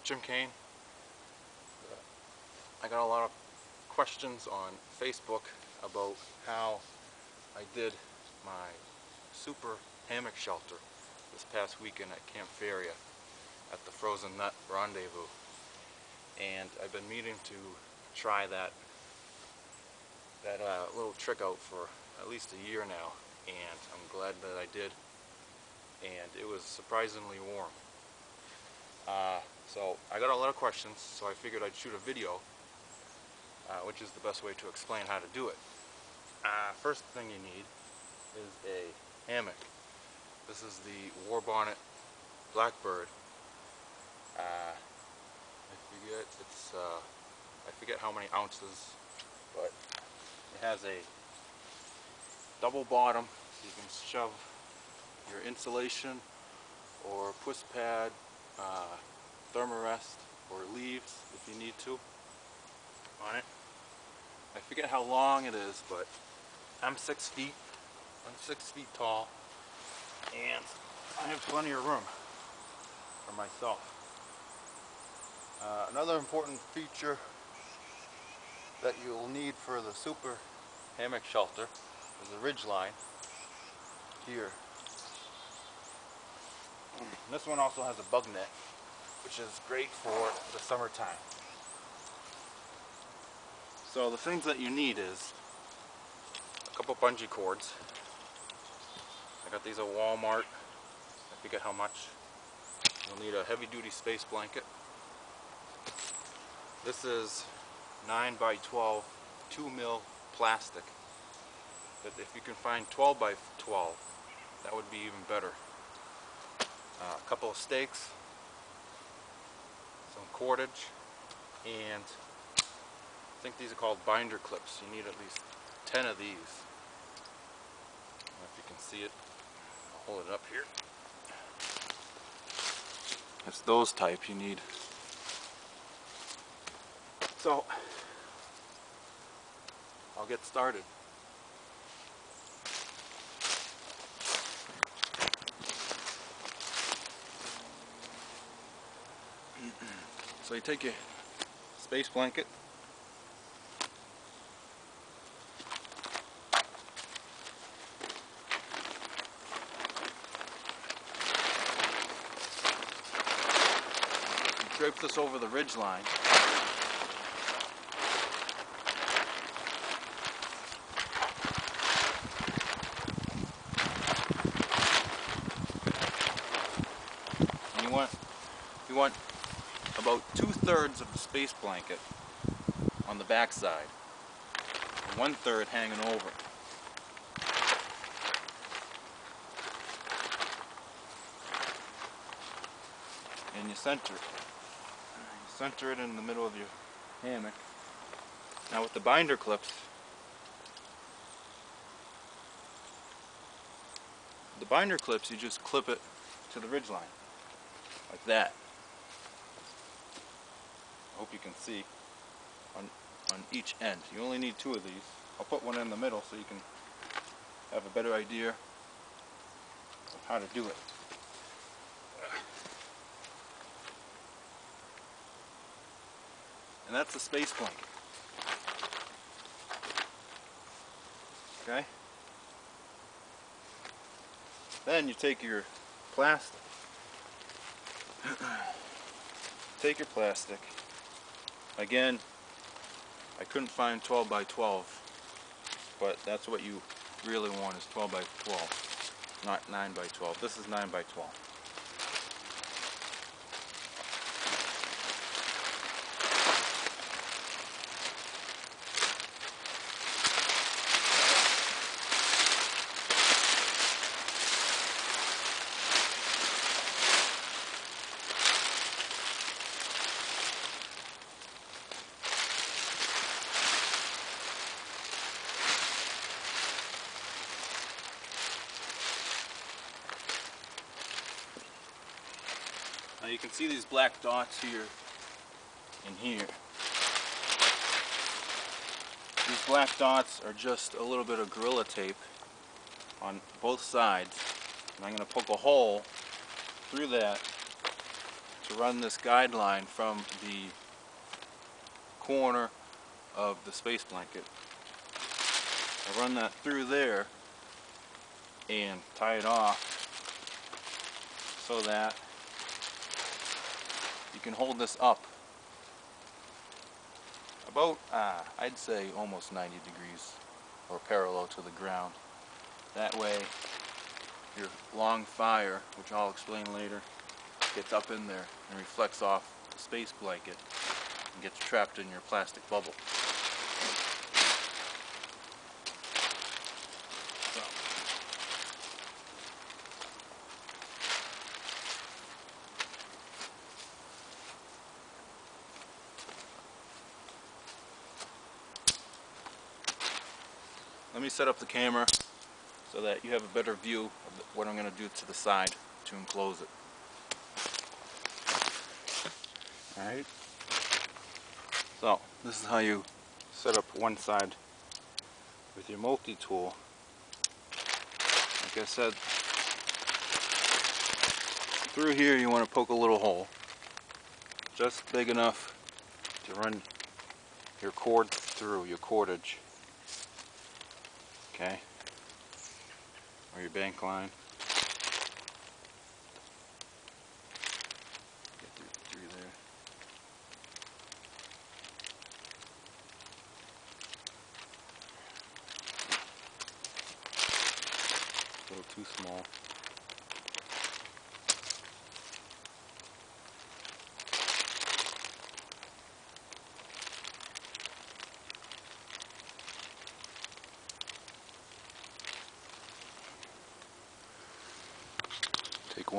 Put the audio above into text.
Jim Kane. I got a lot of questions on Facebook about how I did my super hammock shelter this past weekend at Camp Faria at the Frozen Nut Rendezvous. And I've been meaning to try that little trick out for at least a year now, and I'm glad that I did. And it was surprisingly warm. So I got a lot of questions, so I figured I'd shoot a video, which is the best way to explain how to do it. First thing you need is a hammock. This is the War Bonnet Blackbird. I forget how many ounces, but it has a double bottom, so you can shove your insulation or push pad, thermarest, or leaves if you need to on it. I forget how long it is, but I'm 6 feet. I'm 6 feet tall, and I have plenty of room for myself. Another important feature that you'll need for the super hammock shelter is a ridge line here. And this one also has a bug net, which is great for the summertime. So the things that you need is a couple bungee cords. I got these at Walmart. I forget how much. You'll need a heavy-duty space blanket. This is 9 by 12 2mm plastic. But if you can find 12 by 12, that would be even better. A couple of stakes, some cordage, and I think these are called binder clips. You need at least 10 of these. I don't know if you can see it. I'll hold it up here. It's those type you need. So, I'll get started. So you take your space blanket, you drape this over the ridge line. And you want about 2/3 of the space blanket on the back side, and 1/3 hanging over. And you center it. You center it in the middle of your hammock. Now with the binder clips, you just clip it to the ridge line, like that. I hope you can see on each end. You only need 2 of these. I'll put one in the middle so you can have a better idea of how to do it. And that's the space blanket. Okay? Then you take your plastic. Take your plastic. Again, I couldn't find 12 by 12, but that's what you really want, is 12 by 12, not 9 by 12. This is 9 by 12. Now you can see these black dots here and here. These black dots are just a little bit of Gorilla Tape on both sides. And I'm going to poke a hole through that to run this guideline from the corner of the space blanket. I run that through there and tie it off so that you can hold this up about, I'd say almost 90 degrees or parallel to the ground. That way your long fire, which I'll explain later, gets up in there and reflects off the space blanket and gets trapped in your plastic bubble. So, let me set up the camera so that you have a better view of what I'm going to do to the side to enclose it. Alright, so this is how you set up one side with your multi-tool. Like I said, through here you want to poke a little hole, just big enough to run your cord through, your cordage, okay, or your bank line. Get through there. A little too small. Take one.